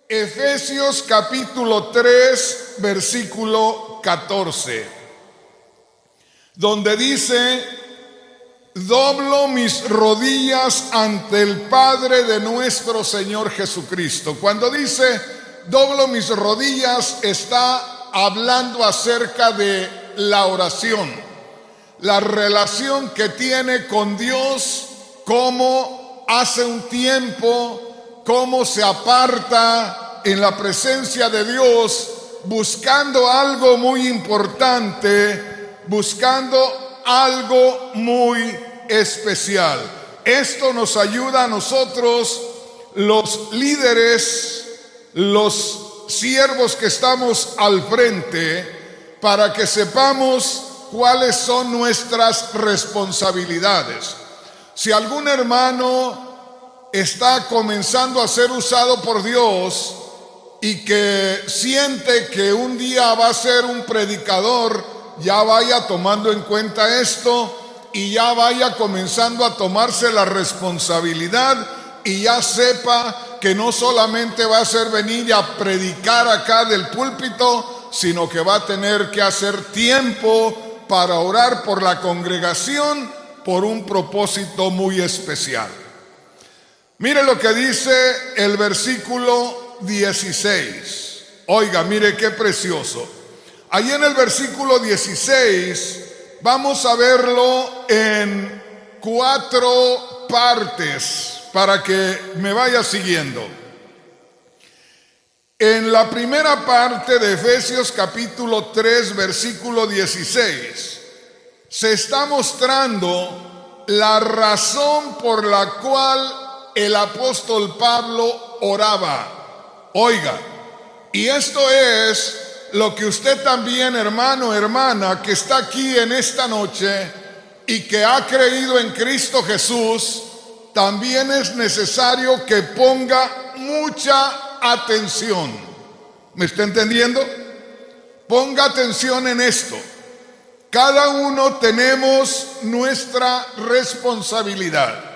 Efesios capítulo 3, versículo 14, donde dice: doblo mis rodillas ante el Padre de nuestro Señor Jesucristo. Cuando dice doblo mis rodillas, está hablando acerca de la oración, la relación que tiene con Dios, cómo hace un tiempo, cómo se aparta en la presencia de Dios, buscando algo muy importante, buscando algo muy especial. Esto nos ayuda a nosotros, los líderes, los siervos que estamos al frente, para que sepamos cuáles son nuestras responsabilidades. Si algún hermano está comenzando a ser usado por Dios y que siente que un día va a ser un predicador, ya vaya tomando en cuenta esto y ya vaya comenzando a tomarse la responsabilidad y ya sepa que no solamente va a ser venir a predicar acá del púlpito, sino que va a tener que hacer tiempo para orar por la congregación por un propósito muy especial. Mire lo que dice el versículo 16. Oiga, mire qué precioso. Allí en el versículo 16 vamos a verlo en 4 partes para que me vaya siguiendo. En la primera parte de Efesios capítulo 3, versículo 16, se está mostrando la razón por la cual el apóstol Pablo oraba. Oiga, y esto es lo que usted también, hermano, hermana, que está aquí en esta noche y que ha creído en Cristo Jesús, también es necesario que ponga mucha atención. ¿Me está entendiendo? Ponga atención en esto. Cada uno tenemos nuestra responsabilidad.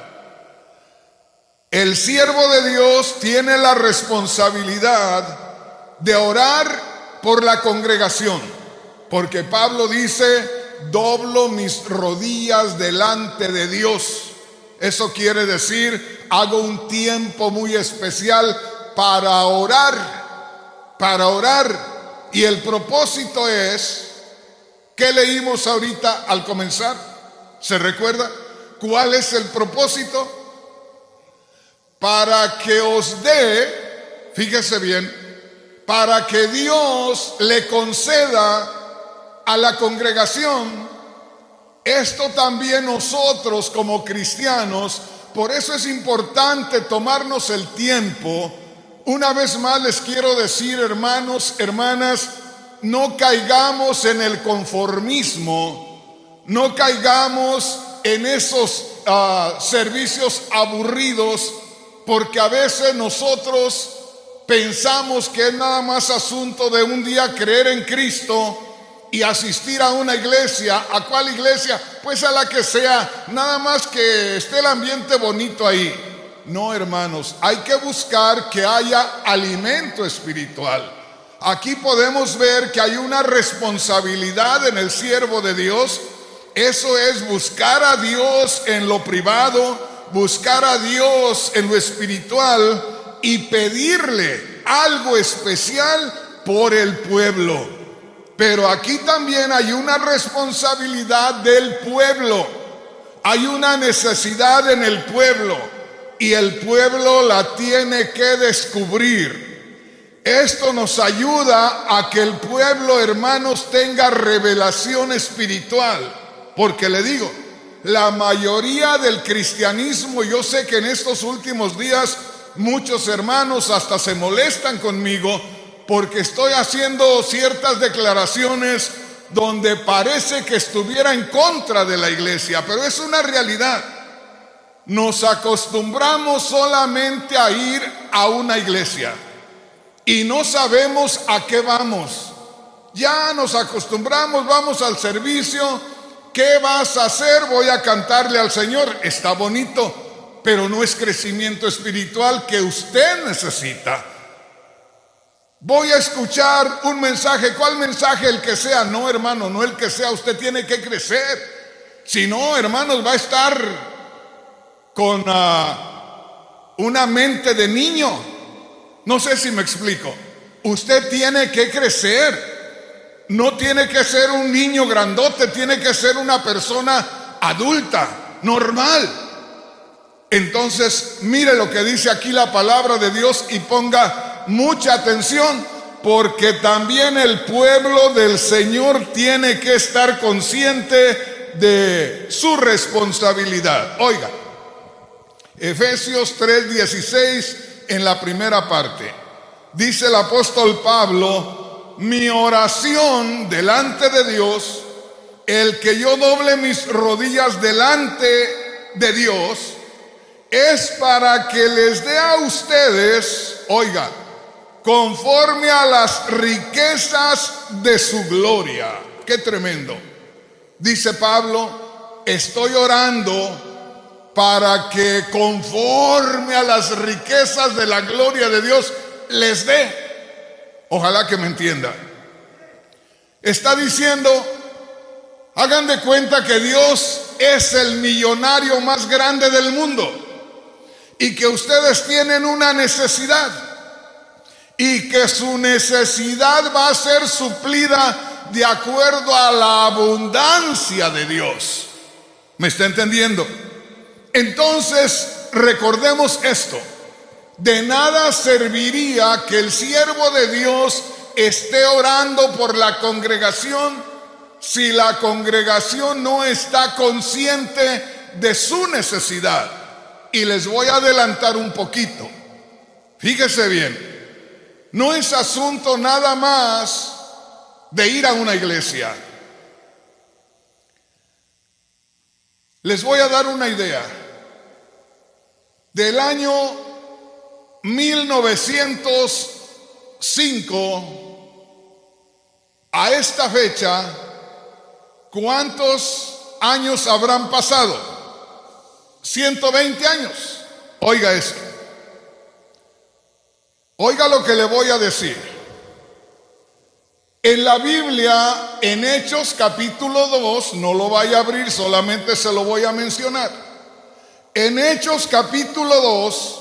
El siervo de Dios tiene la responsabilidad de orar por la congregación, porque Pablo dice: doblo mis rodillas delante de Dios. Eso quiere decir, hago un tiempo muy especial para orar, y el propósito es, ¿qué leímos ahorita al comenzar? ¿Se recuerda? ¿Cuál es el propósito? Para que os dé, fíjese bien, para que Dios le conceda a la congregación esto también nosotros como cristianos. Por eso es importante tomarnos el tiempo. Una vez más les quiero decir, hermanos, hermanas, no caigamos en el conformismo, no caigamos en esos servicios aburridos, porque a veces nosotros pensamos que es nada más asunto de un día creer en Cristo y asistir a una iglesia. ¿A cuál iglesia? Pues a la que sea, nada más que esté el ambiente bonito ahí. No, hermanos, hay que buscar que haya alimento espiritual. Aquí podemos ver que hay una responsabilidad en el siervo de Dios. Eso es buscar a Dios en lo privado, buscar a Dios en lo espiritual y pedirle algo especial por el pueblo. Pero aquí también hay una responsabilidad del pueblo. Hay una necesidad en el pueblo y el pueblo la tiene que descubrir. Esto nos ayuda a que el pueblo, hermanos, tenga revelación espiritual. Porque le digo, la mayoría del cristianismo, yo sé que en estos últimos días muchos hermanos hasta se molestan conmigo porque estoy haciendo ciertas declaraciones donde parece que estuviera en contra de la iglesia, pero es una realidad. Nos acostumbramos solamente a ir a una iglesia y no sabemos a qué vamos. Ya nos acostumbramos, vamos al servicio. ¿Qué vas a hacer? Voy a cantarle al Señor. Está bonito, pero no es crecimiento espiritual que usted necesita. voy a escuchar un mensaje. ¿Cuál mensaje? El que sea. No, hermano, no el que sea. Usted tiene que crecer. Si no, hermanos, va a estar con una mente de niño. No sé si me explico. Usted tiene que crecer. No tiene que ser un niño grandote, tiene que ser una persona adulta, normal. Entonces, mire lo que dice aquí la palabra de Dios y ponga mucha atención, porque también el pueblo del Señor tiene que estar consciente de su responsabilidad. Oiga, Efesios 3:16 en la primera parte. Dice el apóstol Pablo: mi oración delante de Dios, el que yo doble mis rodillas delante de Dios, es para que les dé a ustedes, oiga, conforme a las riquezas de su gloria. Qué tremendo. Dice Pablo: estoy orando para que conforme a las riquezas de la gloria de Dios les dé. Ojalá que me entienda. Está diciendo, hagan de cuenta que Dios es el millonario más grande del mundo y que ustedes tienen una necesidad y que su necesidad va a ser suplida de acuerdo a la abundancia de Dios. ¿Me está entendiendo? Entonces, recordemos esto. De nada serviría que el siervo de Dios esté orando por la congregación si la congregación no está consciente de su necesidad. Y les voy a adelantar un poquito. Fíjese bien, no es asunto nada más de ir a una iglesia. Les voy a dar una idea. Del año 1905 a esta fecha, ¿cuántos años habrán pasado? 120 años. Oiga esto. Oiga lo que le voy a decir. En la Biblia, en Hechos capítulo 2, no lo vaya a abrir, solamente se lo voy a mencionar. En Hechos capítulo 2,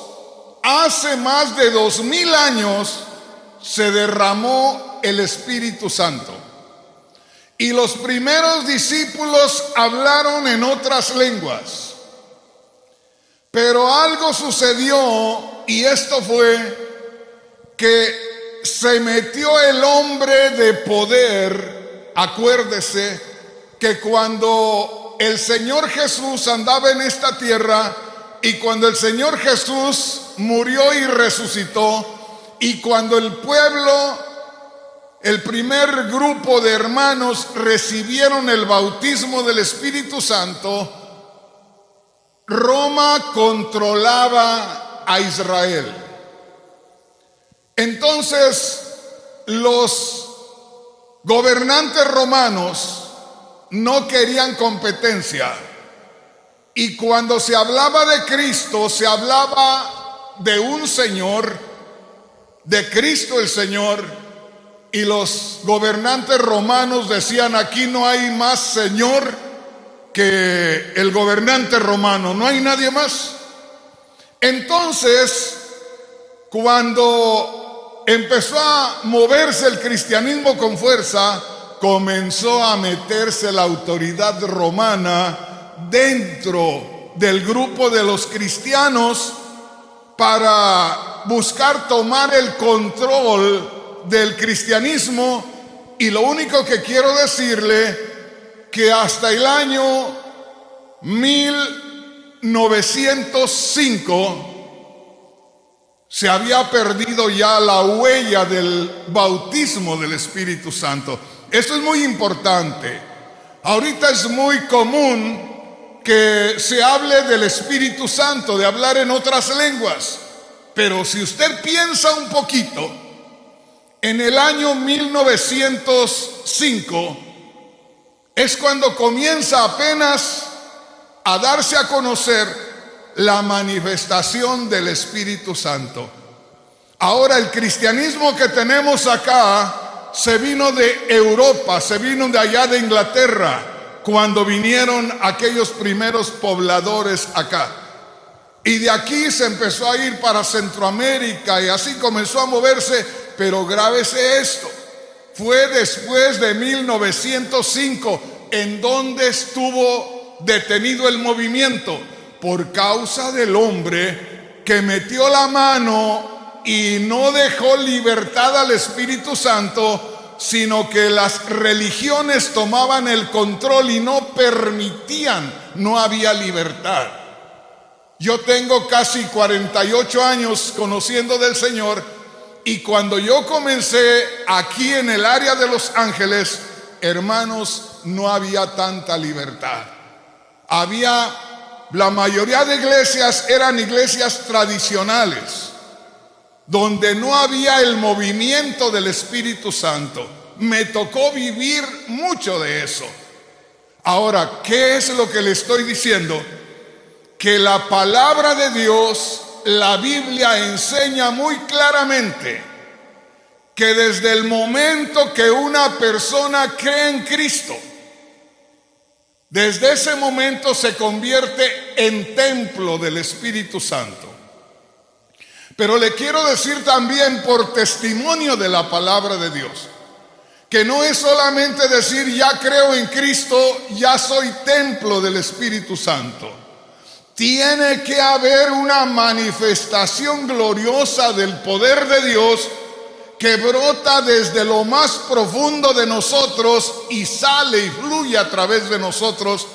hace más de 2000 años se derramó el Espíritu Santo. Y los primeros discípulos hablaron en otras lenguas. Pero algo sucedió, y esto fue que se metió el hombre de poder. Acuérdese que cuando el Señor Jesús andaba en esta tierra, y cuando el Señor Jesús murió y resucitó, y cuando el pueblo, el primer grupo de hermanos recibieron el bautismo del Espíritu Santo, Roma controlaba a Israel. Entonces, los gobernantes romanos no querían competencia. Y cuando se hablaba de Cristo, se hablaba de un Señor, de Cristo el Señor. Y los gobernantes romanos decían: aquí no hay más Señor que el gobernante romano, no hay nadie más. Entonces, cuando empezó a moverse el cristianismo con fuerza, comenzó a meterse la autoridad romana dentro del grupo de los cristianos para buscar tomar el control del cristianismo. Y lo único que quiero decirle, que hasta el año 1905 se había perdido ya la huella del bautismo del Espíritu Santo. Esto es muy importante. Ahorita es muy común que se hable del Espíritu Santo, de hablar en otras lenguas. Pero si usted piensa un poquito, en el año 1905 es cuando comienza apenas a darse a conocer la manifestación del Espíritu Santo. Ahora el cristianismo que tenemos acá se vino de Europa, se vino de allá de Inglaterra, cuando vinieron aquellos primeros pobladores acá. Y de aquí se empezó a ir para Centroamérica y así comenzó a moverse, pero grábese esto, fue después de 1905 en donde estuvo detenido el movimiento por causa del hombre que metió la mano y no dejó libertad al Espíritu Santo, sino que las religiones tomaban el control y no permitían, no había libertad. Yo tengo casi 48 años conociendo del Señor, y cuando yo comencé aquí en el área de Los Ángeles, hermanos, no había tanta libertad. La mayoría de iglesias eran iglesias tradicionales, donde no había el movimiento del Espíritu Santo. Me tocó vivir mucho de eso. Ahora, ¿qué es lo que le estoy diciendo? Que la palabra de Dios, la Biblia enseña muy claramente que desde el momento que una persona cree en Cristo, desde ese momento se convierte en templo del Espíritu Santo. Pero le quiero decir también por testimonio de la palabra de Dios, que no es solamente decir ya creo en Cristo, ya soy templo del Espíritu Santo. Tiene que haber una manifestación gloriosa del poder de Dios que brota desde lo más profundo de nosotros y sale y fluye a través de nosotros,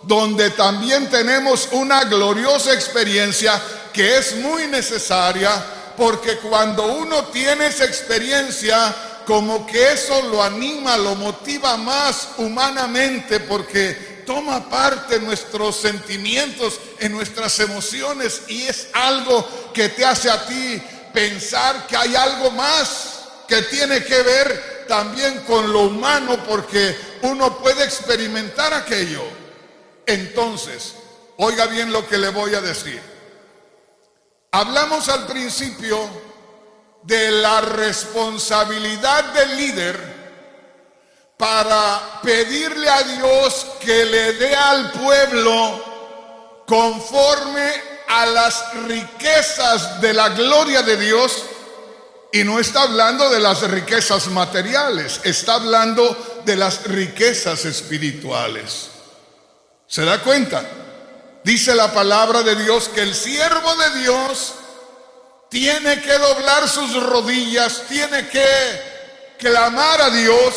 donde también tenemos una gloriosa experiencia que es muy necesaria, porque cuando uno tiene esa experiencia, como que eso lo anima, lo motiva más humanamente, porque toma parte en nuestros sentimientos, en nuestras emociones, y es algo que te hace a ti pensar que hay algo más que tiene que ver también con lo humano, porque uno puede experimentar aquello. Entonces, oiga bien lo que le voy a decir. Hablamos al principio de la responsabilidad del líder para pedirle a Dios que le dé al pueblo conforme a las riquezas de la gloria de Dios. Y no está hablando de las riquezas materiales, está hablando de las riquezas espirituales. ¿Se da cuenta? Dice la palabra de Dios que el siervo de Dios tiene que doblar sus rodillas, tiene que clamar a Dios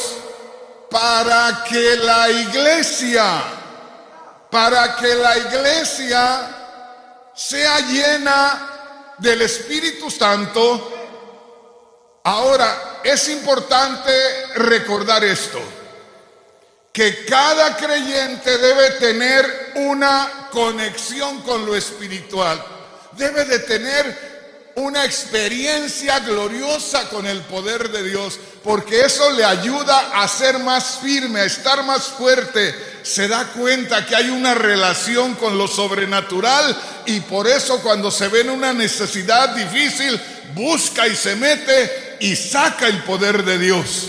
para que la iglesia sea llena del Espíritu Santo. Ahora, es importante recordar esto, que cada creyente debe tener una conexión con lo espiritual, debe de tener una experiencia gloriosa con el poder de Dios, porque eso le ayuda a ser más firme, a estar más fuerte. Se da cuenta que hay una relación con lo sobrenatural, y por eso cuando se ve en una necesidad difícil, busca y se mete y saca el poder de Dios.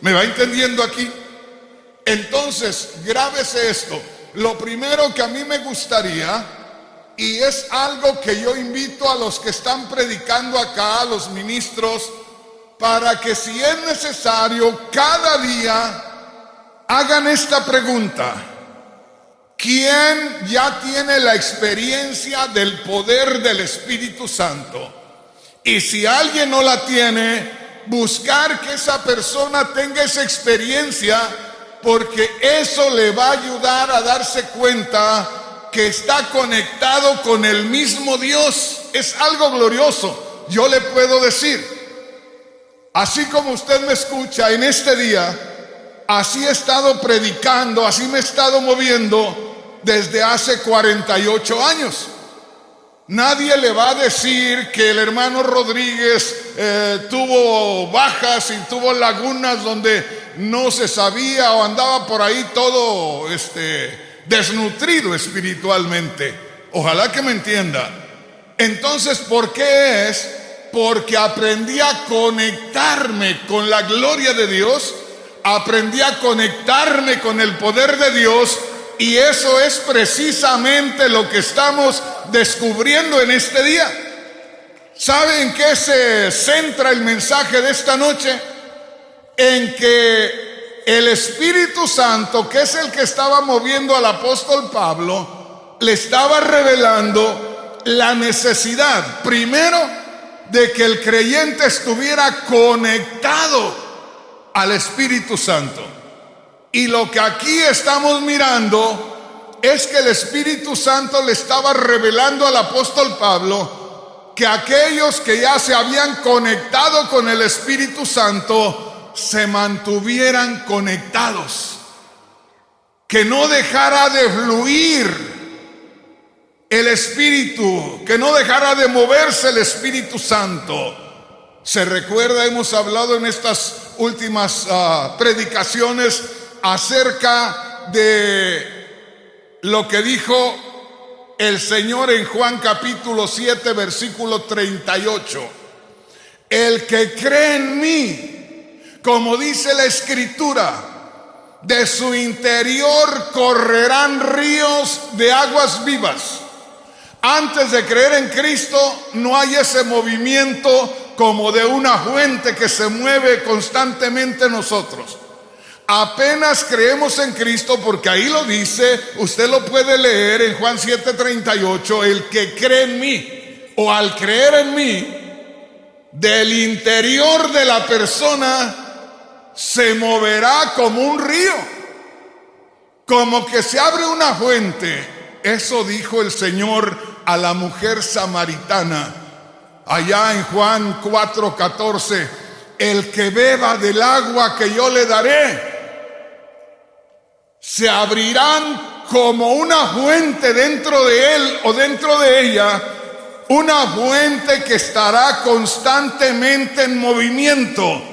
¿Me va entendiendo aquí? Entonces, grábese esto. Lo primero que a mí me gustaría, y es algo que yo invito a los que están predicando acá, a los ministros, para que si es necesario, cada día hagan esta pregunta: ¿quién ya tiene la experiencia del poder del Espíritu Santo? Y si alguien no la tiene, buscar que esa persona tenga esa experiencia, porque eso le va a ayudar a darse cuenta que está conectado con el mismo Dios. Es algo glorioso. Yo le puedo decir, así como usted me escucha en este día, así he estado predicando, así me he estado moviendo desde hace 48 años. Nadie le va a decir que el hermano Rodríguez tuvo bajas y tuvo lagunas donde no se sabía, o andaba por ahí todo desnutrido espiritualmente. Ojalá que me entienda. Entonces, ¿por qué es porque aprendí a conectarme con la gloria de Dios, aprendí a conectarme con el poder de Dios, y eso es precisamente lo que estamos descubriendo en este día. ¿Sabe en qué se centra el mensaje de esta noche? En que el Espíritu Santo, que es el que estaba moviendo al apóstol Pablo, le estaba revelando la necesidad, primero, de que el creyente estuviera conectado al Espíritu Santo. Y lo que aquí estamos mirando es que el Espíritu Santo le estaba revelando al apóstol Pablo que aquellos que ya se habían conectado con el Espíritu Santo se mantuvieran conectados, que no dejara de fluir el Espíritu, que no dejara de moverse el Espíritu Santo. Se recuerda, hemos hablado en estas últimas predicaciones acerca de lo que dijo el Señor en Juan capítulo 7 versículo 38. El que cree en mí, como dice la Escritura, de su interior correrán ríos de aguas vivas. Antes de creer en Cristo no hay ese movimiento como de una fuente que se mueve constantemente en nosotros. Apenas creemos en Cristo, porque ahí lo dice, usted lo puede leer en Juan 7:38, el que cree en mí, o al creer en mí, del interior de la persona se moverá como un río, como que se abre una fuente. Eso dijo el Señor a la mujer samaritana allá en Juan 4:14, el que beba del agua que yo le daré, se abrirán como una fuente dentro de él o dentro de ella, una fuente que estará constantemente en movimiento.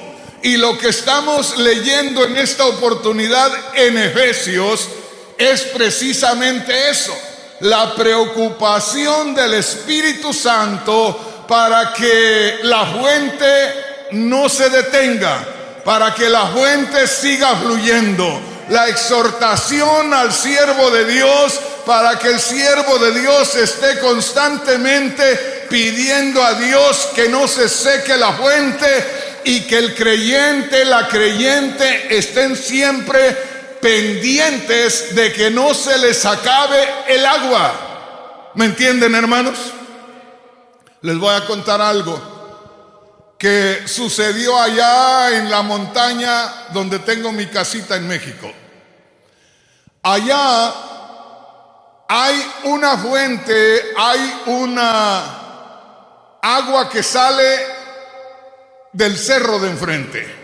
Y lo que estamos leyendo en esta oportunidad en Efesios es precisamente eso, la preocupación del Espíritu Santo para que la fuente no se detenga, para que la fuente siga fluyendo. La exhortación al siervo de Dios para que el siervo de Dios esté constantemente pidiendo a Dios que no se seque la fuente, y que el creyente, la creyente estén siempre pendientes de que no se les acabe el agua. ¿Me entienden, hermanos? Les voy a contar algo que sucedió allá en la montaña donde tengo mi casita en México. Allá hay una fuente, hay una agua que sale del cerro de enfrente.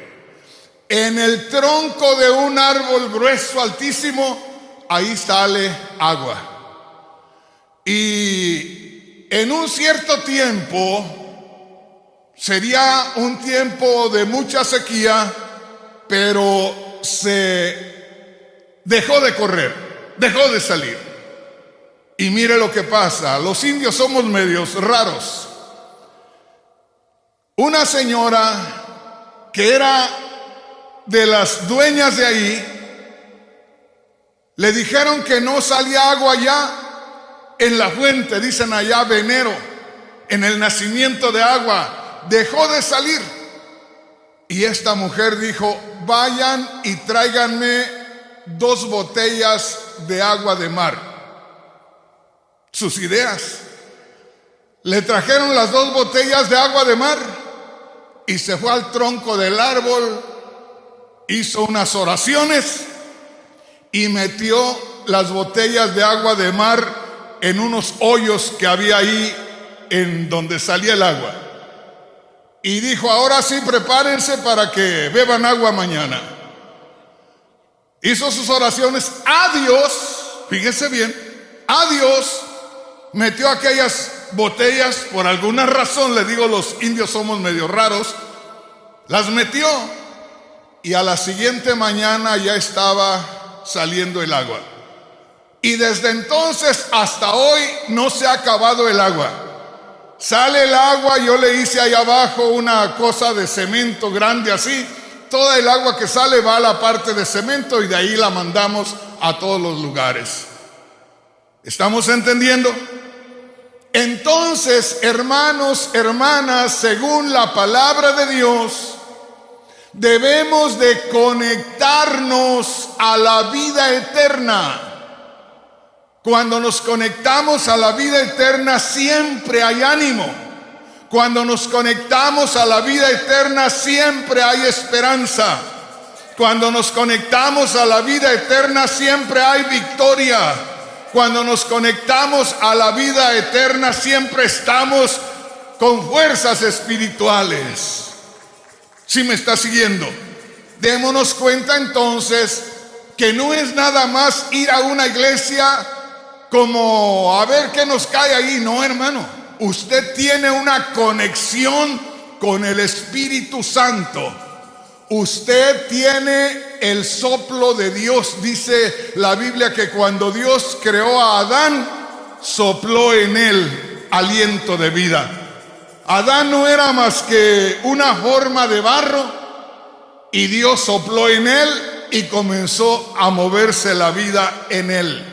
En el tronco de un árbol grueso, altísimo, ahí sale agua. Y en un cierto tiempo, sería un tiempo de mucha sequía, pero se dejó de correr, dejó de salir. Y mire lo que pasa, los indios somos medios raros. Una señora que era de las dueñas de ahí, le dijeron que no salía agua allá en la fuente, dicen allá Venero, en el nacimiento de agua. Dejó de salir. Y esta mujer dijo, vayan y tráiganme 2 botellas de agua de mar. Sus ideas. Le trajeron las 2 botellas de agua de mar y se fue al tronco del árbol, hizo unas oraciones y metió las botellas de agua de mar en unos hoyos que había ahí en donde salía el agua. Y dijo, ahora sí, prepárense para que beban agua mañana. Hizo sus oraciones a Dios, fíjese bien, a Dios, metió aquellas botellas, por alguna razón, le digo, los indios somos medio raros, las metió y a la siguiente mañana ya estaba saliendo el agua. Y desde entonces hasta hoy no se ha acabado el agua. Sale el agua, yo le hice ahí abajo una cosa de cemento grande así. Toda el agua que sale va a la parte de cemento y de ahí la mandamos a todos los lugares. ¿Estamos entendiendo? Entonces, hermanos, hermanas, según la palabra de Dios, debemos de conectarnos a la vida eterna. Cuando nos conectamos a la vida eterna siempre hay ánimo. Cuando nos conectamos a la vida eterna siempre hay esperanza. Cuando nos conectamos a la vida eterna siempre hay victoria. Cuando nos conectamos a la vida eterna siempre estamos con fuerzas espirituales. ¿Sí me está siguiendo? Démonos cuenta entonces que no es nada más ir a una iglesia como a ver qué nos cae ahí. No, hermano, usted tiene una conexión con el Espíritu Santo. Usted tiene el soplo de Dios. Dice la Biblia que cuando Dios creó a Adán, sopló en él aliento de vida. Adán no era más que una forma de barro y Dios sopló en él y comenzó a moverse la vida en él.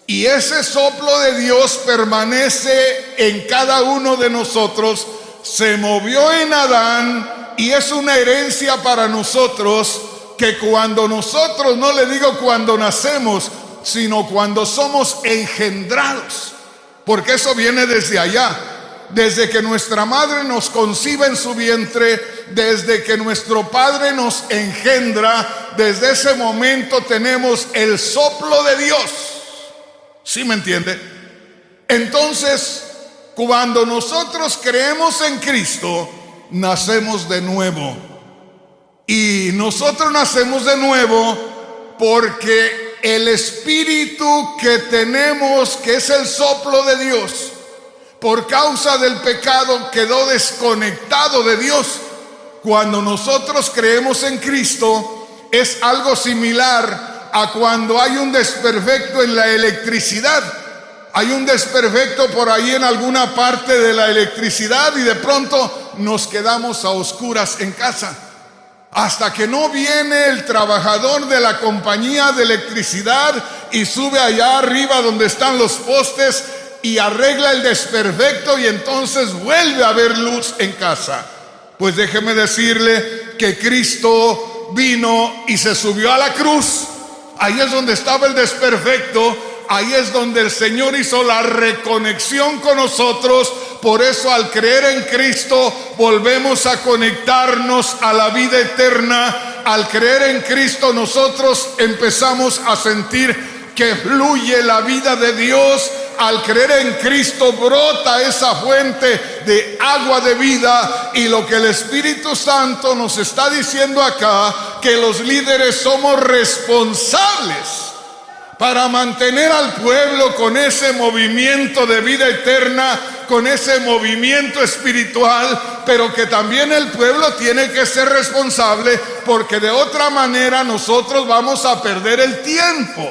Y ese soplo de Dios permanece en cada uno de nosotros. Se movió en Adán y es una herencia para nosotros, que cuando nosotros, no le digo cuando nacemos, sino cuando somos engendrados, porque eso viene desde allá, desde que nuestra madre nos concibe en su vientre, desde que nuestro padre nos engendra, desde ese momento tenemos el soplo de Dios. ¿Sí me entiende? Entonces, cuando nosotros creemos en Cristo, nacemos de nuevo. Y nosotros nacemos de nuevo porque el espíritu que tenemos, que es el soplo de Dios, por causa del pecado quedó desconectado de Dios. Cuando nosotros creemos en Cristo, es algo similar a cuando hay un desperfecto en la electricidad. Hay un desperfecto por ahí en alguna parte de la electricidad y de pronto nos quedamos a oscuras en casa. Hasta que no viene el trabajador de la compañía de electricidad y sube allá arriba donde están los postes y arregla el desperfecto y entonces vuelve a haber luz en casa. Pues déjeme decirle que Cristo vino y se subió a la cruz. Ahí es donde estaba el desperfecto. Ahí es donde el Señor hizo la reconexión con nosotros. Por eso, al creer en Cristo, volvemos a conectarnos a la vida eterna. Al creer en Cristo, nosotros empezamos a sentir que fluye la vida de Dios. Al creer en Cristo brota esa fuente de agua de vida. Y lo que el Espíritu Santo nos está diciendo acá, que los líderes somos responsables para mantener al pueblo con ese movimiento de vida eterna, con ese movimiento espiritual, pero que también el pueblo tiene que ser responsable, porque de otra manera nosotros vamos a perder el tiempo.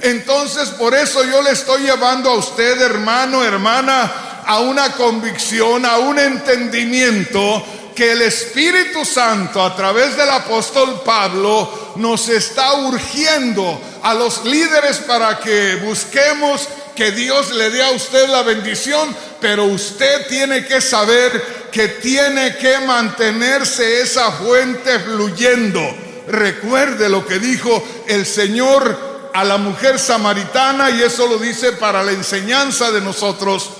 Entonces, por eso yo le estoy llevando a usted, hermano, hermana, a una convicción, a un entendimiento, que el Espíritu Santo a través del apóstol Pablo nos está urgiendo a los líderes para que busquemos que Dios le dé a usted la bendición, pero usted tiene que saber que tiene que mantenerse esa fuente fluyendo. Recuerde lo que dijo el Señor a la mujer samaritana, y eso lo dice para la enseñanza de nosotros.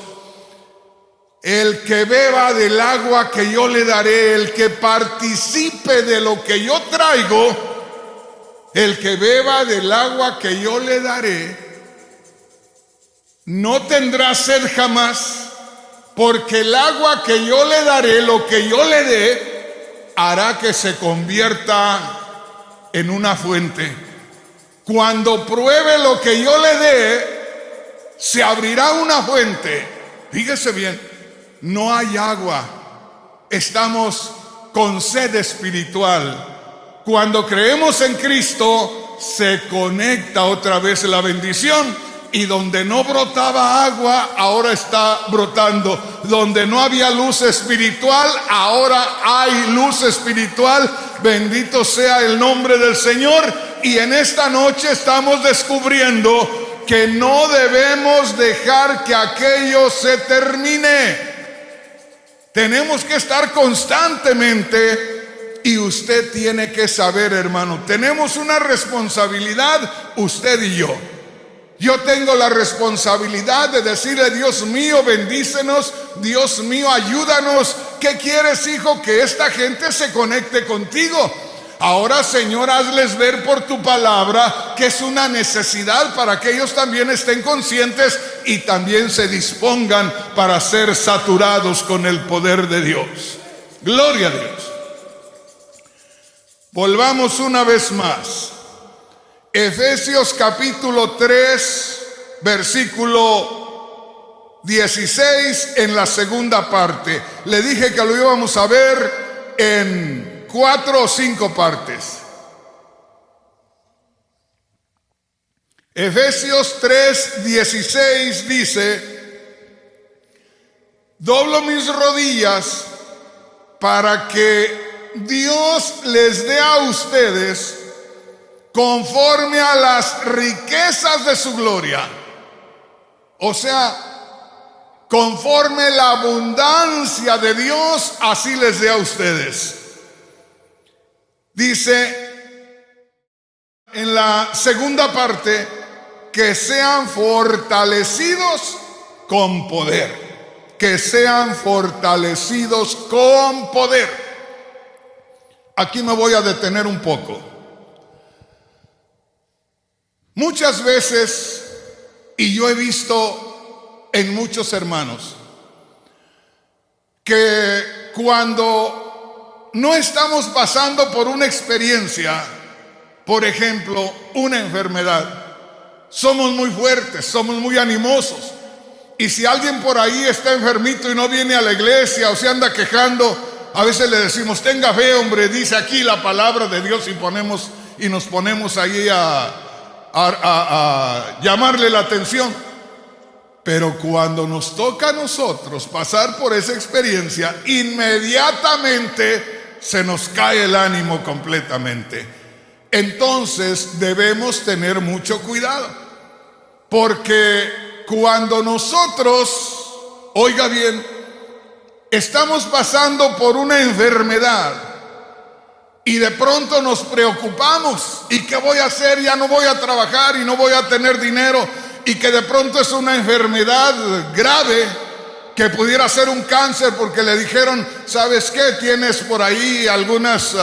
El que beba del agua que yo le daré, el que participe de lo que yo traigo, el que beba del agua que yo le daré, no tendrá sed jamás, porque el agua que yo le daré, lo que yo le dé, hará que se convierta en una fuente. Cuando pruebe lo que yo le dé, se abrirá una fuente. Fíjese bien. No hay agua, estamos con sed espiritual. Cuando creemos en Cristo, se conecta otra vez la bendición y donde no brotaba agua, ahora está brotando. Donde no había luz espiritual, ahora hay luz espiritual. Bendito sea el nombre del Señor. Y en esta noche estamos descubriendo que no debemos dejar que aquello se termine. Tenemos que estar constantemente. Y usted tiene que saber, hermano, tenemos una responsabilidad, usted y yo. Yo tengo la responsabilidad de decirle: Dios mío, bendícenos, Dios mío, ayúdanos. ¿Qué quieres, hijo? Que esta gente se conecte contigo. Ahora, Señor, hazles ver por tu palabra que es una necesidad para que ellos también estén conscientes y también se dispongan para ser saturados con el poder de Dios. Gloria a Dios. Volvamos una vez más. Efesios capítulo 3, versículo 16 en la segunda parte. Le dije que lo íbamos a ver en 4 o 5 partes. Efesios 3, 16 dice: doblo mis rodillas para que Dios les dé a ustedes conforme a las riquezas de su gloria. O sea, conforme la abundancia de Dios, así les dé a ustedes. Dice en la segunda parte que sean fortalecidos con poder. Que sean fortalecidos con poder. Aquí me voy a detener un poco. Muchas veces, y yo he visto en muchos hermanos, que cuando no estamos pasando por una experiencia, por ejemplo, una enfermedad, somos muy fuertes, somos muy animosos. Y si alguien por ahí está enfermito y no viene a la iglesia o se anda quejando, a veces le decimos: tenga fe, hombre, dice aquí la palabra de Dios, y nos ponemos ahí a llamarle la atención. Pero cuando nos toca a nosotros pasar por esa experiencia, inmediatamente se nos cae el ánimo completamente. Entonces debemos tener mucho cuidado, porque cuando nosotros, oiga bien, estamos pasando por una enfermedad y de pronto nos preocupamos: ¿y qué voy a hacer? Ya no voy a trabajar y no voy a tener dinero. Y que de pronto es una enfermedad grave, que pudiera ser un cáncer, porque le dijeron: ¿sabes qué? Tienes por ahí algunas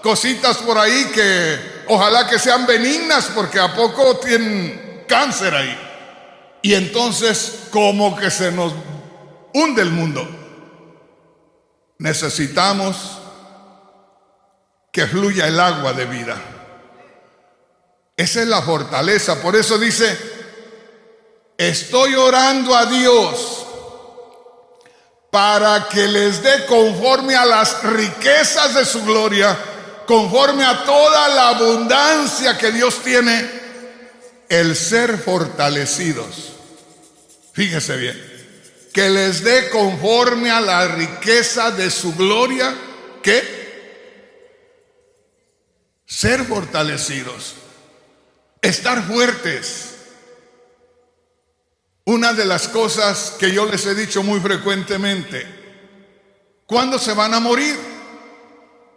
cositas por ahí que ojalá que sean benignas, porque a poco tienen cáncer ahí. Y entonces como que se nos hunde el mundo. Necesitamos que fluya el agua de vida. Esa es la fortaleza. Por eso dice: estoy orando a Dios para que les dé conforme a las riquezas de su gloria, conforme a toda la abundancia que Dios tiene, el ser fortalecidos. Fíjese bien. Que les dé conforme a la riqueza de su gloria. ¿Qué? Ser fortalecidos. Estar fuertes. Una de las cosas que yo les he dicho muy frecuentemente: ¿cuándo se van a morir?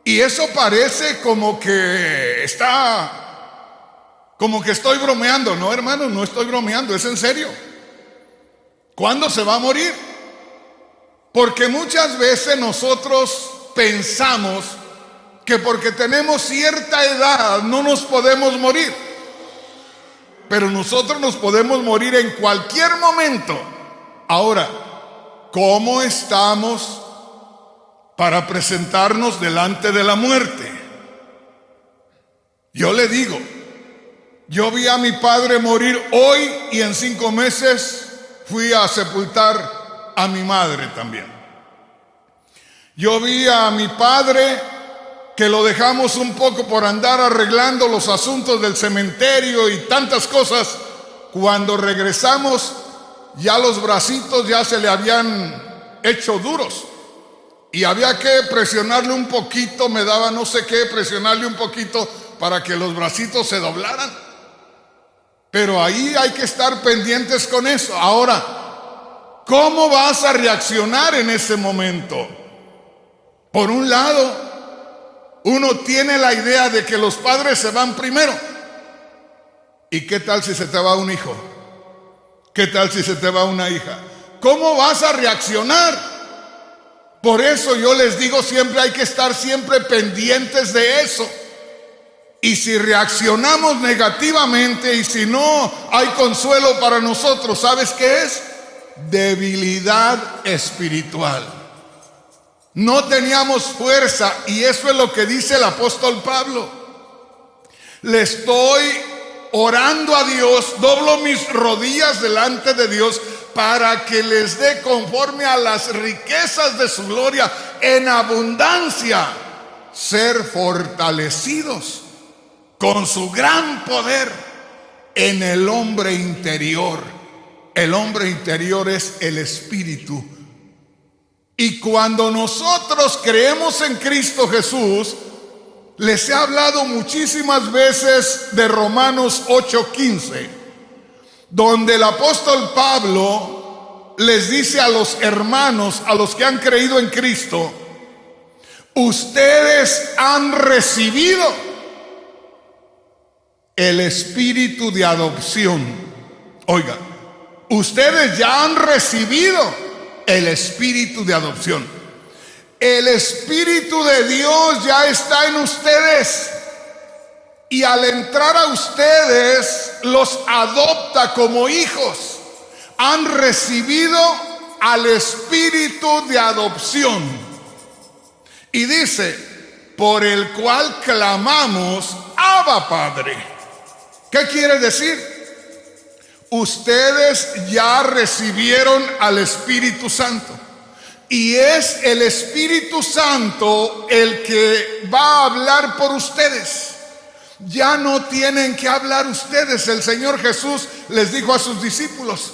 Y eso parece como que estoy bromeando. No, hermano, no estoy bromeando, es en serio. ¿Cuándo se va a morir? Porque muchas veces nosotros pensamos que porque tenemos cierta edad no nos podemos morir. Pero nosotros nos podemos morir en cualquier momento. Ahora, ¿cómo estamos para presentarnos delante de la muerte? Yo le digo, yo vi a mi padre morir hoy y en 5 meses fui a sepultar a mi madre también. Yo vi a mi padre que lo dejamos un poco por andar arreglando los asuntos del cementerio y tantas cosas, cuando regresamos, ya los bracitos ya se le habían hecho duros y había que presionarle un poquito, me daba no sé qué, presionarle un poquito para que los bracitos se doblaran. Pero ahí hay que estar pendientes con eso. Ahora, ¿cómo vas a reaccionar en ese momento? Por un lado, uno tiene la idea de que los padres se van primero. ¿Y qué tal si se te va un hijo? ¿Qué tal si se te va una hija? ¿Cómo vas a reaccionar? Por eso yo les digo siempre, hay que estar siempre pendientes de eso. Y si reaccionamos negativamente y si no hay consuelo para nosotros, ¿sabes qué es? Debilidad espiritual. No teníamos fuerza, y eso es lo que dice el apóstol Pablo. Le estoy orando a Dios, doblo mis rodillas delante de Dios para que les dé conforme a las riquezas de su gloria en abundancia, ser fortalecidos con su gran poder en el hombre interior. El hombre interior es el espíritu. Y cuando nosotros creemos en Cristo Jesús, les he hablado muchísimas veces de Romanos 8:15, donde el apóstol Pablo les dice a los hermanos, a los que han creído en Cristo: ustedes han recibido el espíritu de adopción. Oiga, ustedes ya han recibido el espíritu de adopción. El espíritu de Dios ya está en ustedes, y al entrar a ustedes los adopta como hijos. Han recibido al espíritu de adopción, y dice: por el cual clamamos, Abba, Padre. ¿Qué quiere decir? Ustedes ya recibieron al Espíritu Santo, y es el Espíritu Santo el que va a hablar por ustedes. Ya no tienen que hablar ustedes. El Señor Jesús les dijo a sus discípulos: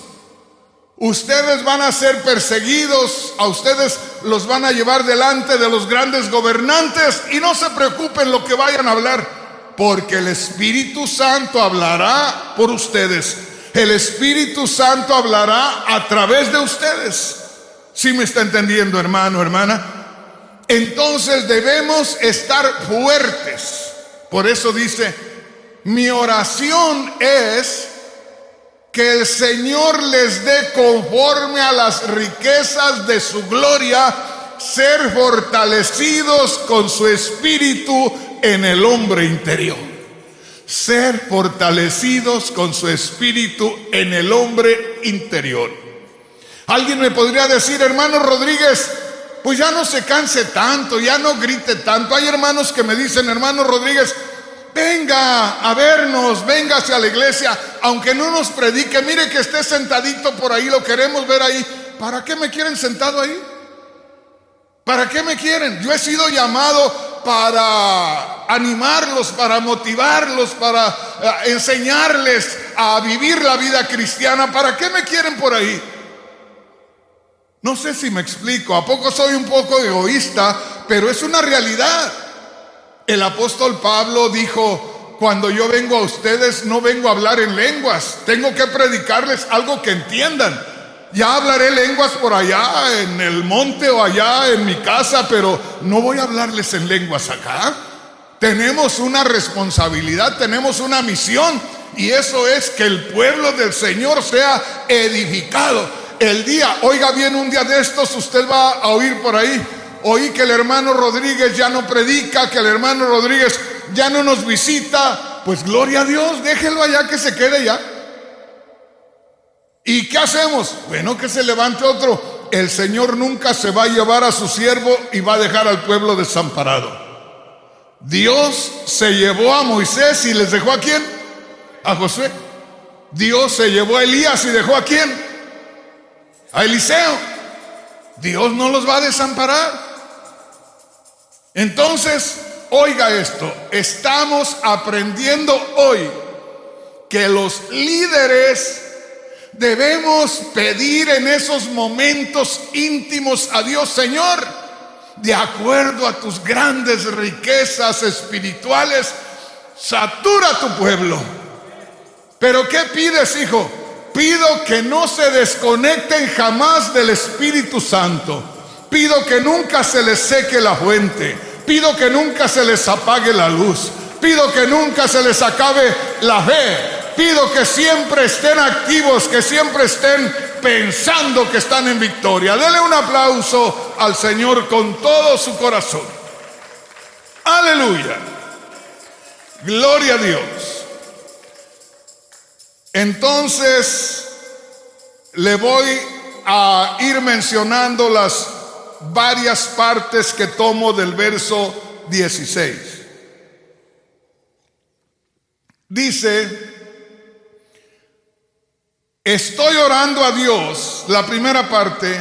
ustedes van a ser perseguidos, a ustedes los van a llevar delante de los grandes gobernantes, y no se preocupen lo que vayan a hablar, porque el Espíritu Santo hablará por ustedes. El Espíritu Santo hablará a través de ustedes. ¿Sí me está entendiendo, hermano, hermana? Entonces debemos estar fuertes. Por eso dice: mi oración es que el Señor les dé conforme a las riquezas de su gloria, ser fortalecidos con su espíritu en el hombre interior. Ser fortalecidos con su espíritu en el hombre interior. Alguien me podría decir: hermano Rodríguez, pues ya no se canse tanto, ya no grite tanto. Hay hermanos que me dicen: hermano Rodríguez, venga a vernos, véngase a la iglesia, aunque no nos predique, mire que esté sentadito por ahí, lo queremos ver ahí. ¿Para qué me quieren sentado ahí? ¿Para qué me quieren? Yo he sido llamado para animarlos, para motivarlos, para enseñarles a vivir la vida cristiana. ¿Para qué me quieren por ahí? No sé si me explico. ¿A poco soy un poco egoísta? Pero es una realidad. El apóstol Pablo dijo: cuando yo vengo a ustedes no vengo a hablar en lenguas, tengo que predicarles algo que entiendan. Ya hablaré lenguas por allá en el monte o allá en mi casa, pero no voy a hablarles en lenguas acá. Tenemos una responsabilidad, tenemos una misión, y eso es que el pueblo del Señor sea edificado. El día, oiga bien, un día de estos usted va a oír por ahí: oí que el hermano Rodríguez ya no predica, que el hermano Rodríguez ya no nos visita. Pues gloria a Dios, déjelo allá, que se quede ya. ¿Y qué hacemos? Bueno, que se levante otro. El Señor nunca se va a llevar a su siervo y va a dejar al pueblo desamparado. Dios se llevó a Moisés y les dejó ¿a quién? A Josué. Dios se llevó a Elías y dejó ¿a quién? A Eliseo. Dios no los va a desamparar. Entonces, oiga esto: estamos aprendiendo hoy que los líderes debemos pedir en esos momentos íntimos a Dios: Señor, de acuerdo a tus grandes riquezas espirituales, satura a tu pueblo. ¿Pero qué pides, hijo? Pido que no se desconecten jamás del Espíritu Santo. Pido que nunca se les seque la fuente. Pido que nunca se les apague la luz. Pido que nunca se les acabe la fe. Pido que siempre estén activos, que siempre estén pensando que están en victoria. Dele un aplauso al Señor con todo su corazón. Aleluya. Gloria a Dios. Entonces, le voy a ir mencionando las varias partes que tomo del verso 16. Dice: estoy orando a Dios, la primera parte,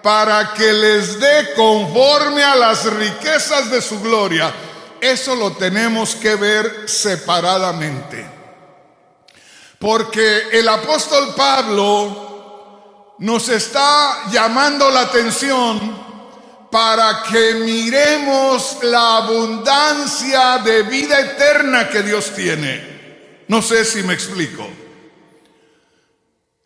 para que les dé conforme a las riquezas de su gloria. Eso lo tenemos que ver separadamente, porque el apóstol Pablo nos está llamando la atención para que miremos la abundancia de vida eterna que Dios tiene. No sé si me explico.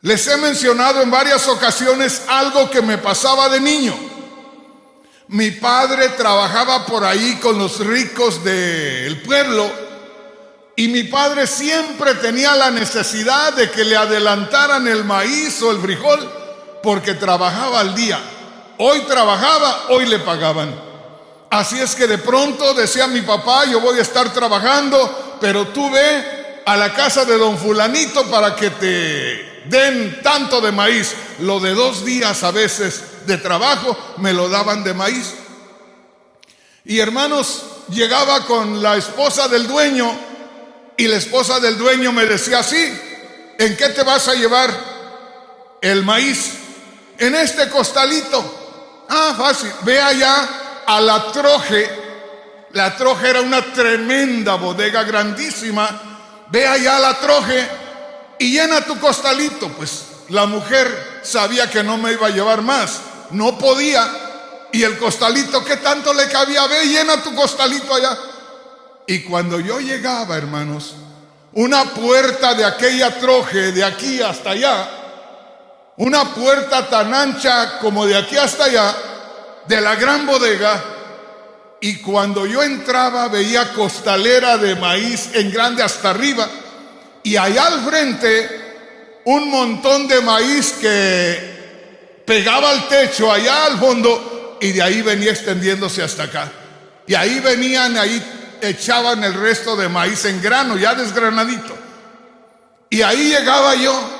Les he mencionado en varias ocasiones algo que me pasaba de niño. Mi padre trabajaba por ahí con los ricos del pueblo, y mi padre siempre tenía la necesidad de que le adelantaran el maíz o el frijol, porque trabajaba al día. Hoy trabajaba, hoy le pagaban. Así es que de pronto decía mi papá: yo voy a estar trabajando, pero tú ve a la casa de don fulanito para que te den tanto de maíz. Lo de 2 días a veces de trabajo me lo daban de maíz. Y hermanos, llegaba con la esposa del dueño, y la esposa del dueño me decía así: ¿en qué te vas a llevar el maíz? En este costalito. Ah, fácil. Ve allá a la Troje. La Troje era una tremenda bodega grandísima. Ve allá a la Troje y llena tu costalito. Pues la mujer sabía que no me iba a llevar más, no podía. Y el costalito, ¿qué tanto le cabía? Ve, llena tu costalito allá. Y cuando yo llegaba, hermanos, una puerta de aquella Troje, de aquí hasta allá, una puerta tan ancha como de aquí hasta allá, de la gran bodega, y cuando yo entraba veía costalera de maíz en grande hasta arriba, y allá al frente un montón de maíz que pegaba al techo allá al fondo, y de ahí venía extendiéndose hasta acá. Y ahí venían, ahí echaban el resto de maíz en grano, ya desgranadito. Y ahí llegaba yo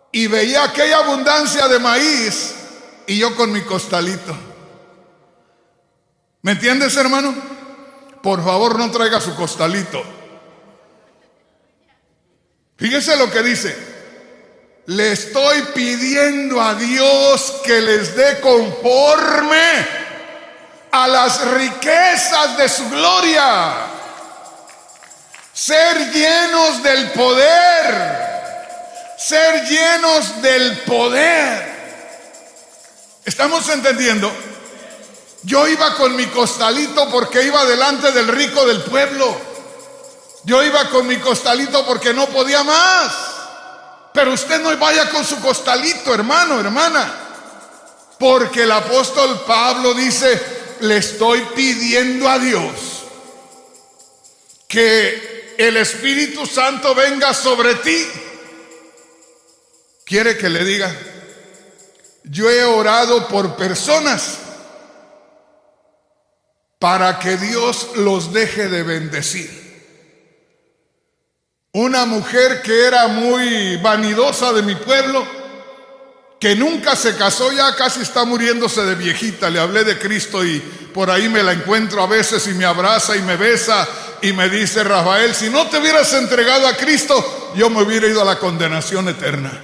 y veía aquella abundancia de maíz, y yo con mi costalito. ¿Me entiendes, hermano? Por favor, no traiga su costalito. Fíjese lo que dice: le estoy pidiendo a Dios que les dé conforme a las riquezas de su gloria, ser llenos del poder. Ser llenos del poder. ¿Estamos entendiendo? Yo iba con mi costalito porque iba delante del rico del pueblo. Yo iba con mi costalito porque no podía más. Pero usted no vaya con su costalito, hermano, hermana, porque el apóstol Pablo dice: le estoy pidiendo a Dios que el Espíritu Santo venga sobre ti. ¿Quiere que le diga? Yo he orado por personas para que Dios los deje de bendecir. Una mujer que era muy vanidosa de mi pueblo, que nunca se casó, ya casi está muriéndose de viejita. Le hablé de Cristo y por ahí me la encuentro a veces y me abraza y me besa y me dice: Rafael, si no te hubieras entregado a Cristo, yo me hubiera ido a la condenación eterna.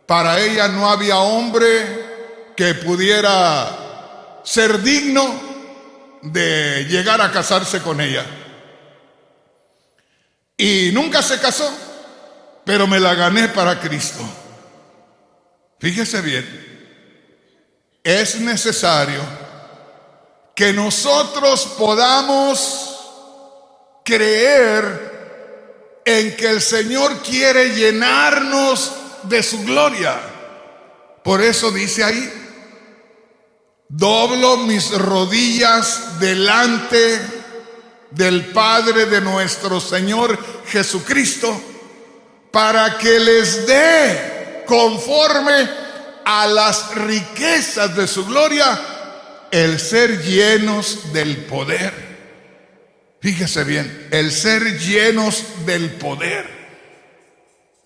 Para ella no había hombre que pudiera ser digno de llegar a casarse con ella. y nunca se casó, pero me la gané para Cristo. Fíjese bien, es necesario que nosotros podamos creer en que el Señor quiere llenarnos de su gloria. Por eso dice ahí: doblo mis rodillas delante del Padre de nuestro Señor Jesucristo, para que les dé conforme a las riquezas de su gloria el ser llenos del poder. Fíjese bien, el ser llenos del poder.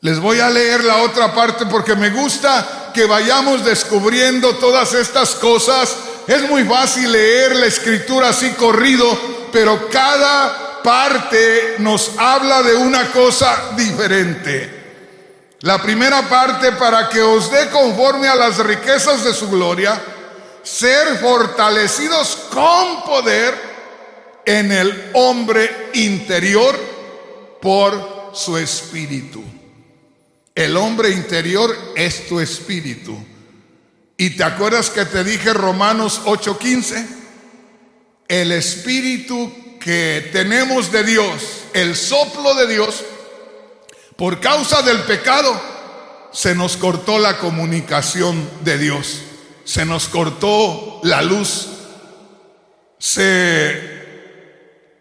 Les voy a leer la otra parte porque me gusta que vayamos descubriendo todas estas cosas. Es muy fácil leer la escritura así corrido, pero cada parte nos habla de una cosa diferente. La primera parte: para que os dé conforme a las riquezas de su gloria, ser fortalecidos con poder en el hombre interior por su espíritu. El hombre interior es tu espíritu. ¿Y te acuerdas que te dije Romanos 8:15? El espíritu que tenemos de Dios, el soplo de Dios, por causa del pecado, se nos cortó la comunicación de Dios, se nos cortó la luz, se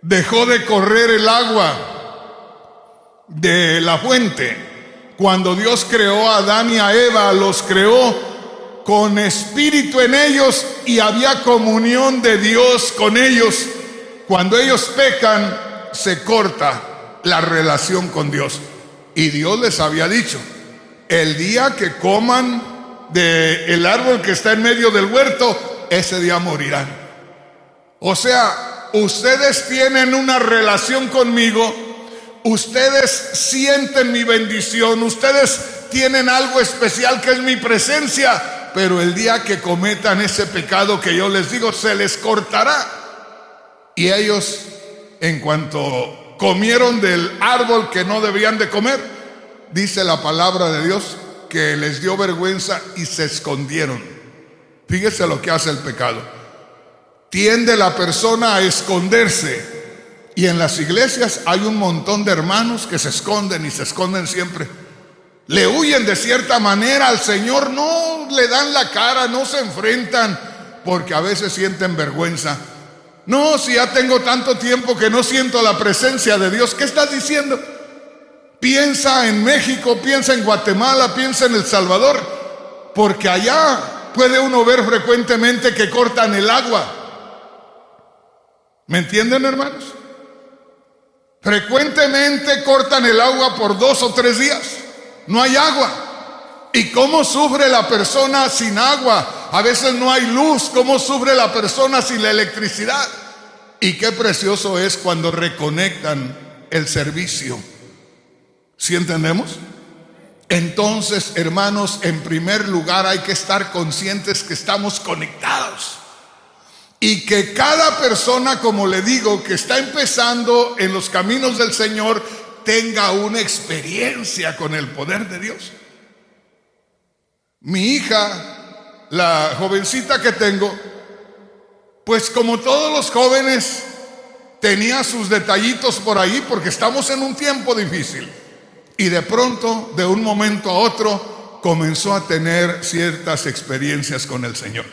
dejó de correr el agua de la fuente. Cuando Dios creó a Adán y a Eva, los creó con espíritu en ellos y había comunión de Dios con ellos. Cuando ellos pecan, se corta la relación con Dios. Y Dios les había dicho: el día que coman del árbol que está en medio del huerto, ese día morirán. O sea, ustedes tienen una relación conmigo, ustedes sienten mi bendición, ustedes tienen algo especial que es mi presencia, pero el día que cometan ese pecado que yo les digo, se les cortará. Y ellos, en cuanto comieron del árbol que no debían de comer, dice la palabra de Dios que les dio vergüenza y se escondieron. Fíjese lo que hace el pecado. Tiende la persona a esconderse. Y en las iglesias hay un montón de hermanos que se esconden y se esconden siempre. Le huyen de cierta manera al Señor, no le dan la cara, no se enfrentan, porque a veces sienten vergüenza. No, si ya tengo tanto tiempo que no siento la presencia de Dios. ¿Qué estás diciendo? Piensa en México, piensa en Guatemala, piensa en El Salvador, porque allá puede uno ver frecuentemente que cortan el agua. ¿Me entienden, hermanos? Frecuentemente cortan el agua por 2 o 3 días. No hay agua. ¿Y cómo sufre la persona sin agua? A veces no hay luz. ¿Cómo sufre la persona sin la electricidad? Y qué precioso es cuando reconectan el servicio. ¿Sí entendemos? Entonces, hermanos, en primer lugar hay que estar conscientes que estamos conectados. Y que cada persona, como le digo, que está empezando en los caminos del Señor, tenga una experiencia con el poder de Dios. Mi hija, la jovencita que tengo, pues como todos los jóvenes, tenía sus detallitos por ahí porque estamos en un tiempo difícil. Y de pronto, de un momento a otro, comenzó a tener ciertas experiencias con el Señor.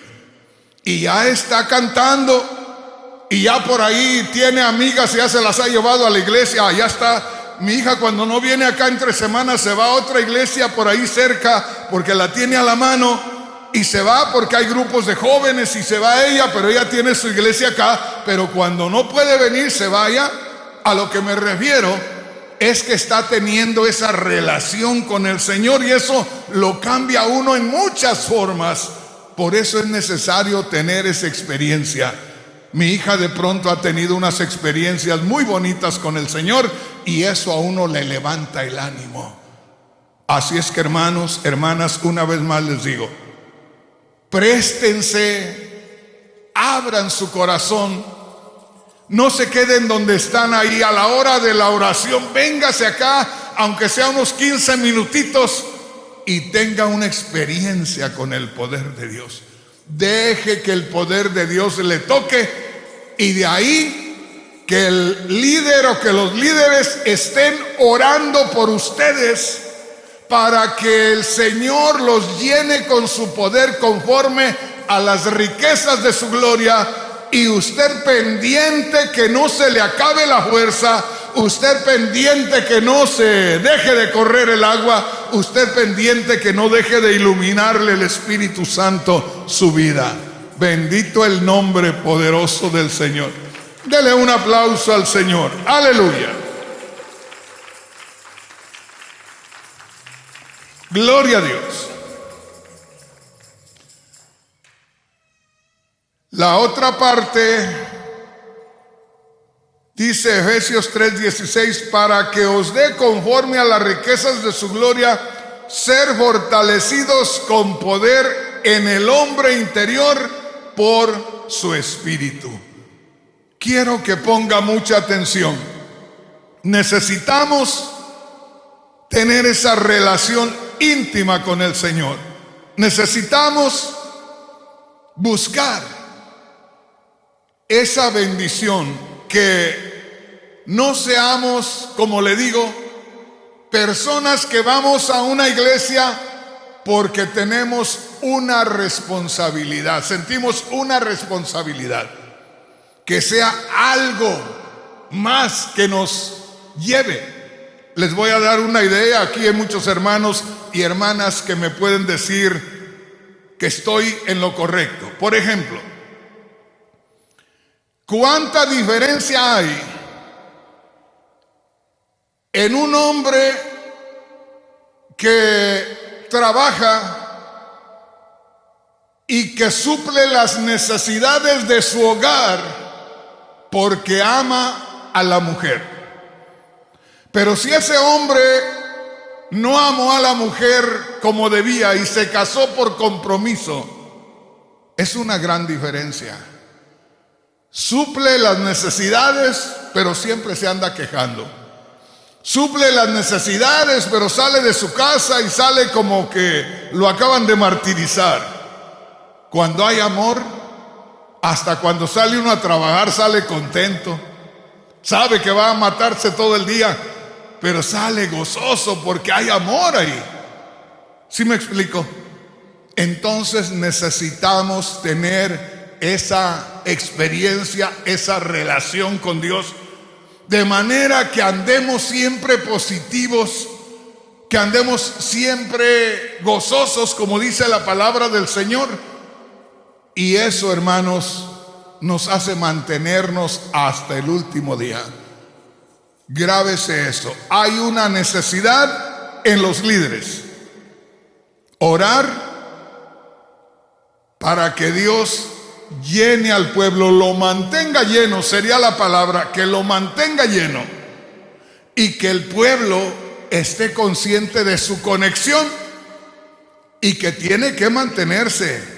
Y ya está cantando, y ya por ahí tiene amigas, ya se las ha llevado a la iglesia. Ya está, mi hija cuando no viene acá entre semanas se va a otra iglesia por ahí cerca, porque la tiene a la mano, y se va porque hay grupos de jóvenes, y se va ella, pero ella tiene su iglesia acá. Pero cuando no puede venir, se vaya. A lo que me refiero es que está teniendo esa relación con el Señor, y eso lo cambia a uno en muchas formas. Por eso es necesario tener esa experiencia. Mi hija de pronto ha tenido unas experiencias muy bonitas con el Señor, y eso a uno le levanta el ánimo. Así es que, hermanos, hermanas, una vez más les digo, préstense, abran su corazón No se queden donde están ahí. A la hora de la oración, véngase acá, aunque sea unos 15 minutitos, y tenga una experiencia con el poder de Dios. Deje que el poder de Dios le toque, y de ahí que el líder o que los líderes estén orando por ustedes para que el Señor los llene con su poder conforme a las riquezas de su gloria. Y usted pendiente que no se le acabe la fuerza, usted pendiente que no se deje de correr el agua, usted pendiente que no deje de iluminarle el Espíritu Santo su vida. Bendito el nombre poderoso del Señor. Dele un aplauso al Señor. Aleluya. Gloria a Dios. La otra parte dice Efesios 3:16, para que os dé conforme a las riquezas de su gloria, ser fortalecidos con poder en el hombre interior por su espíritu. Quiero que ponga mucha atención. Necesitamos tener esa relación íntima con el Señor. Necesitamos buscar esa bendición, que no seamos, como le digo, personas que vamos a una iglesia porque tenemos una responsabilidad, sentimos una responsabilidad, que sea algo más que nos lleve. Les voy a dar una idea. Aquí hay muchos hermanos y hermanas que me pueden decir que estoy en lo correcto. Por ejemplo, ¿cuánta diferencia hay en un hombre que trabaja y que suple las necesidades de su hogar porque ama a la mujer? Pero si ese hombre no amó a la mujer como debía y se casó por compromiso, es una gran diferencia. Suple las necesidades, pero siempre se anda quejando. Suple las necesidades, pero sale de su casa y sale como que lo acaban de martirizar. Cuando hay amor, hasta cuando sale uno a trabajar sale contento. Sabe que va a matarse todo el día, pero sale gozoso porque hay amor ahí. ¿Sí me explico? Entonces necesitamos tener esa experiencia, esa relación con Dios, de manera que andemos siempre positivos, que andemos siempre gozosos, como dice la palabra del Señor. Y eso, hermanos, nos hace mantenernos hasta el último día. Grábese eso. Hay una necesidad en los líderes: orar para que Dios llene al pueblo, lo mantenga lleno, sería la palabra, que lo mantenga lleno, y que el pueblo esté consciente de su conexión y que tiene que mantenerse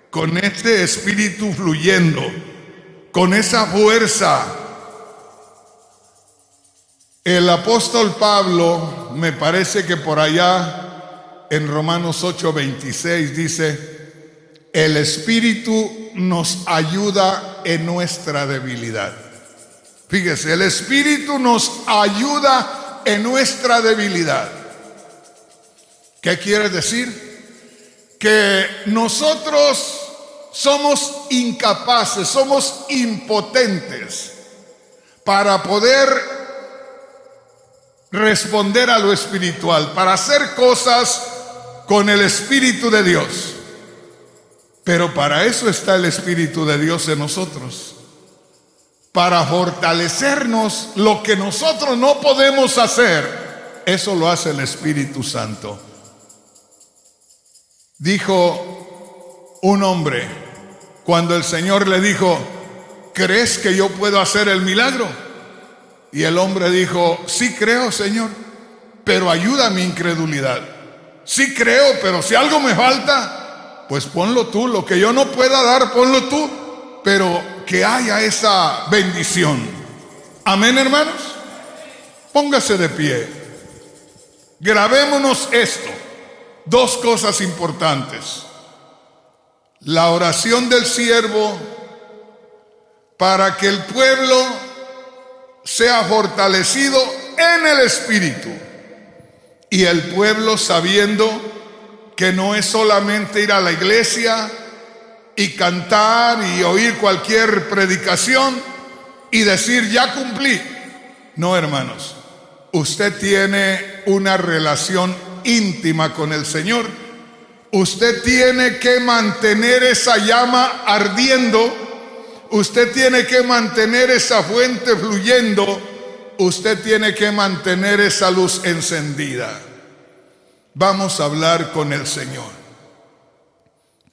con este espíritu fluyendo, con esa fuerza. El apóstol Pablo, me parece que por allá en Romanos 8:26 dice: el Espíritu nos ayuda en nuestra debilidad. Fíjese, el Espíritu nos ayuda en nuestra debilidad. ¿Qué quiere decir? Que nosotros somos incapaces, somos impotentes para poder responder a lo espiritual, para hacer cosas con el Espíritu de Dios. Pero para eso está el Espíritu de Dios en nosotros, para fortalecernos. Lo que nosotros no podemos hacer, eso lo hace el Espíritu Santo. Dijo un hombre, cuando el Señor le dijo: ¿crees que yo puedo hacer el milagro? Y el hombre dijo: sí creo, Señor, pero ayuda a mi incredulidad. Sí creo, pero si algo me falta, pues ponlo tú. Lo que yo no pueda dar, ponlo tú. Pero que haya esa bendición. Amén, hermanos. Póngase de pie. Grabémonos esto. Dos cosas importantes. La oración del siervo para que el pueblo sea fortalecido en el Espíritu. Y el pueblo sabiendo que no es solamente ir a la iglesia y cantar y oír cualquier predicación y decir ya cumplí. No, hermanos, usted tiene una relación íntima con el Señor. Usted tiene que mantener esa llama ardiendo. Usted tiene que mantener esa fuente fluyendo. Usted tiene que mantener esa luz encendida. Vamos a hablar con el Señor.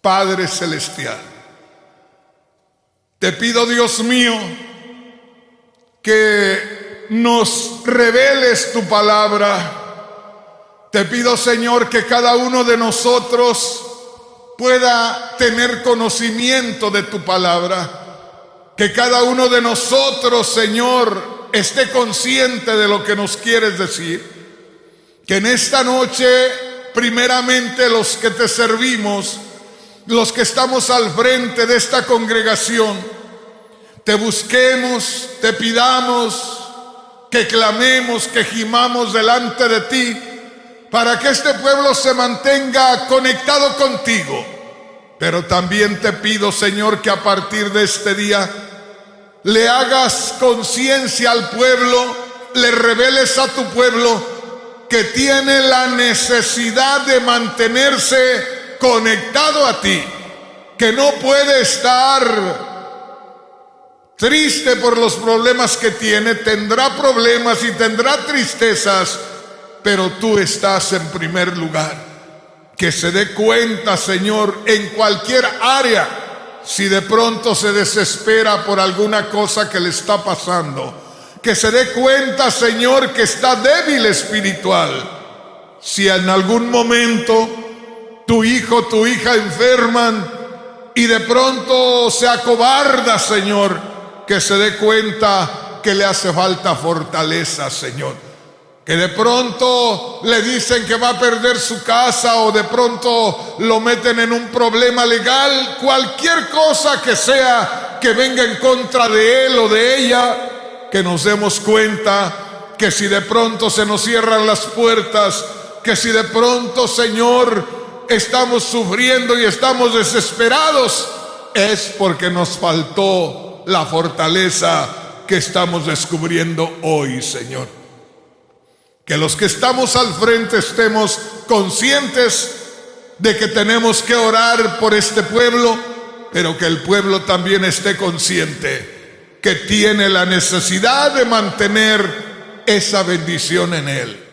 Padre Celestial, te pido, Dios mío, que nos reveles tu palabra. Te pido, Señor, que cada uno de nosotros pueda tener conocimiento de tu palabra. Que cada uno de nosotros, Señor, esté consciente de lo que nos quieres decir. Que en esta noche, primeramente los que te servimos, los que estamos al frente de esta congregación, te busquemos, te pidamos, que clamemos, que gimamos delante de ti, para que este pueblo se mantenga conectado contigo. Pero también te pido, Señor, que a partir de este día le hagas conciencia al pueblo, le reveles a tu pueblo que tiene la necesidad de mantenerse conectado a ti, que no puede estar triste por los problemas que tiene, tendrá problemas y tendrá tristezas, pero tú estás en primer lugar. Que se dé cuenta, Señor, en cualquier área, si de pronto se desespera por alguna cosa que le está pasando. Que se dé cuenta, Señor, que está débil espiritual. Si en algún momento tu hijo, tu hija enferman y de pronto se acobarda, Señor, que se dé cuenta que le hace falta fortaleza, Señor. Que de pronto le dicen que va a perder su casa o de pronto lo meten en un problema legal, cualquier cosa que sea que venga en contra de él o de ella, que nos demos cuenta que si de pronto se nos cierran las puertas, que si de pronto, Señor, estamos sufriendo y estamos desesperados, es porque nos faltó la fortaleza que estamos descubriendo hoy, Señor. Que los que estamos al frente estemos conscientes de que tenemos que orar por este pueblo, pero que el pueblo también esté consciente que tiene la necesidad de mantener esa bendición en él.